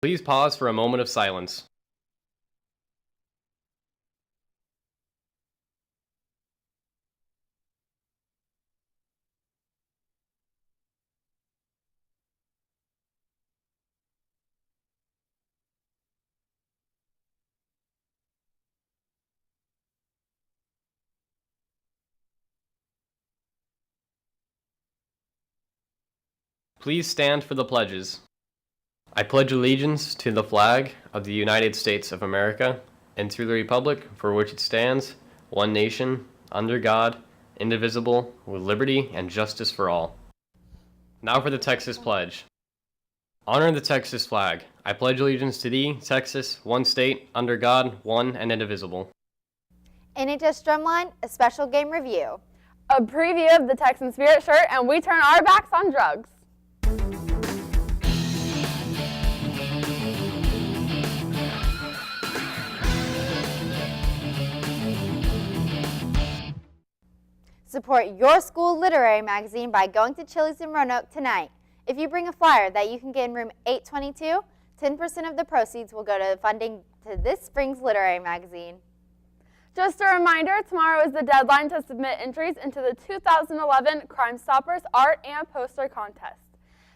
Please pause for a moment of silence. Please stand for the pledges. I pledge allegiance to the flag of the United States of America and to the republic for which it stands, one nation, under God, indivisible, with liberty and justice for all. Now for the Texas Pledge. Honor the Texas flag. I pledge allegiance to thee, Texas, one state, under God, one and indivisible. NHS Drumline, a special game review. A preview of the Texan Spirit shirt, and we turn our backs on drugs. Support your school literary magazine by going to Chili's in Roanoke tonight. If you bring a flyer that you can get in room 822, 10% of the proceeds will go to funding to this spring's literary magazine. Just a reminder, tomorrow is the deadline to submit entries into the 2011 Crime Stoppers Art and Poster Contest.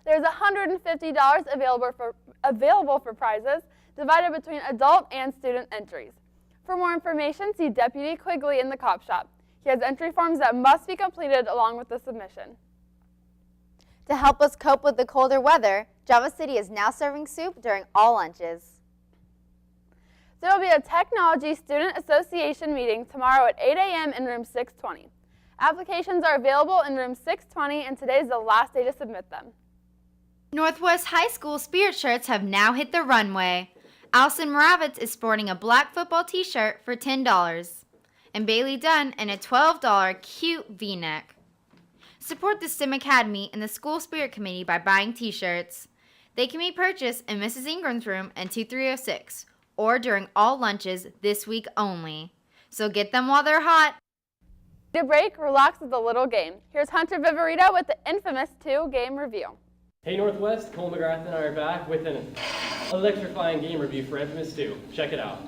There's $150 available for prizes, divided between adult and student entries. For more information, see Deputy Quigley in the cop shop. He has entry forms that must be completed along with the submission. To help us cope with the colder weather, Java City is now serving soup during all lunches. There will be a Technology Student Association meeting tomorrow at 8 a.m. in room 620. Applications are available in room 620, and today is the last day to submit them. Northwest High School Spirit shirts have now hit the runway. Allison Moravitz is sporting a black football t-shirt for $10. And Bailey Dunn in a $12 cute V-neck. Support the STEM Academy and the School Spirit Committee by buying t-shirts. They can be purchased in Mrs. Ingram's room in 2306 or during all lunches this week only. So get them while they're hot. To break, relax with a little game. Here's Hunter Viverito with the infamous 2 game review. Hey Northwest, Cole McGrath and I are back with an electrifying game review for Infamous 2. Check it out.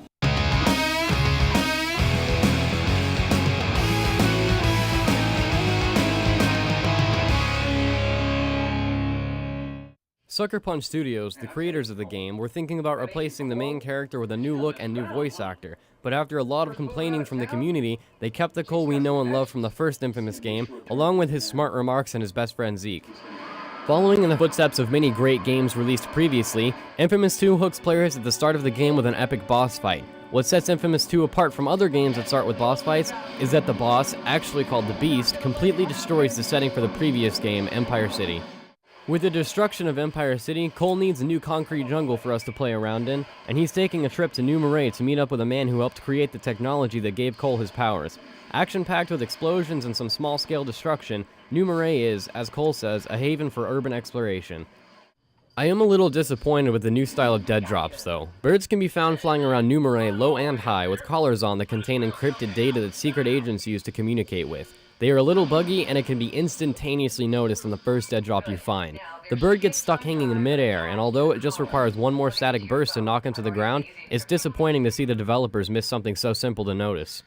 Sucker Punch Studios, the creators of the game, were thinking about replacing the main character with a new look and new voice actor, but after a lot of complaining from the community, they kept the Cole we know and love from the first Infamous game, along with his smart remarks and his best friend Zeke. Following in the footsteps of many great games released previously, Infamous 2 hooks players at the start of the game with an epic boss fight. What sets Infamous 2 apart from other games that start with boss fights is that the boss, actually called the Beast, completely destroys the setting for the previous game, Empire City. With the destruction of Empire City, Cole needs a new concrete jungle for us to play around in, and he's taking a trip to New Marais to meet up with a man who helped create the technology that gave Cole his powers. Action-packed with explosions and some small-scale destruction, New Marais is, as Cole says, a haven for urban exploration. I am a little disappointed with the new style of dead drops, though. Birds can be found flying around New Marais low and high, with collars on that contain encrypted data that secret agents use to communicate with. They are a little buggy, and it can be instantaneously noticed on the first dead drop you find. The bird gets stuck hanging in midair, and although it just requires one more static burst to knock him to the ground, it's disappointing to see the developers miss something so simple to notice.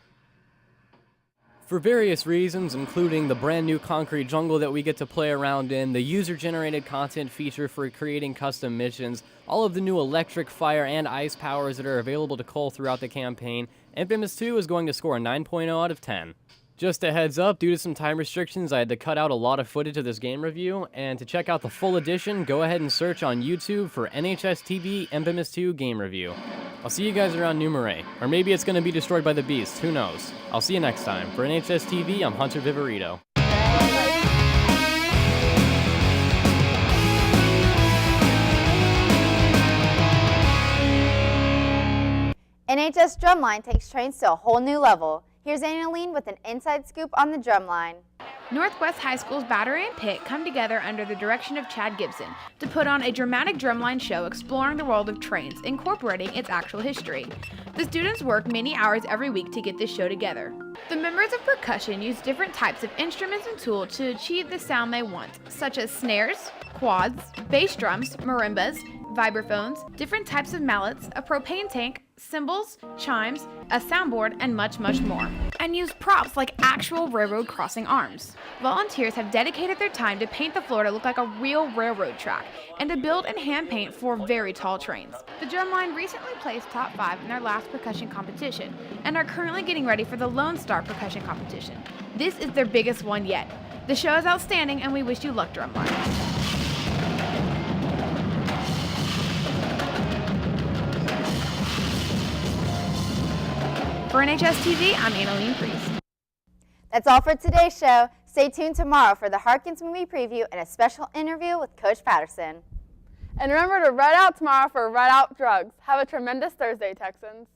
For various reasons, including the brand new concrete jungle that we get to play around in, the user-generated content feature for creating custom missions, all of the new electric, fire, and ice powers that are available to Cole throughout the campaign, Infamous 2 is going to score a 9.0 out of 10. Just a heads up, due to some time restrictions, I had to cut out a lot of footage of this game review, and to check out the full edition, go ahead and search on YouTube for NHSTV Infamous 2 Game Review. I'll see you guys around New Marais, or maybe it's going to be destroyed by the Beast, who knows. I'll see you next time. For NHSTV, I'm Hunter Viverito. NHS Drumline takes trains to a whole new level. Here's Annalene with an inside scoop on the Drumline. Northwest High School's Battery and Pit come together under the direction of Chad Gibson to put on a dramatic drumline show exploring the world of trains, incorporating its actual history. The students work many hours every week to get this show together. The members of percussion use different types of instruments and tools to achieve the sound they want, such as snares, quads, bass drums, marimbas, vibraphones, different types of mallets, a propane tank, cymbals, chimes, a soundboard, and much, much more. And use props like actual railroad crossing arms. Volunteers have dedicated their time to paint the floor to look like a real railroad track and to build and hand paint 4 very tall trains. The Drumline recently placed top 5 in their last percussion competition and are currently getting ready for the Lone Star percussion competition. This is their biggest one yet. The show is outstanding and we wish you luck, Drumline. For NHSTV, I'm Annalene Priest. That's all for today's show. Stay tuned tomorrow for the Harkins movie preview and a special interview with Coach Patterson. And remember to ride out tomorrow for Ride Out Drugs. Have a tremendous Thursday, Texans.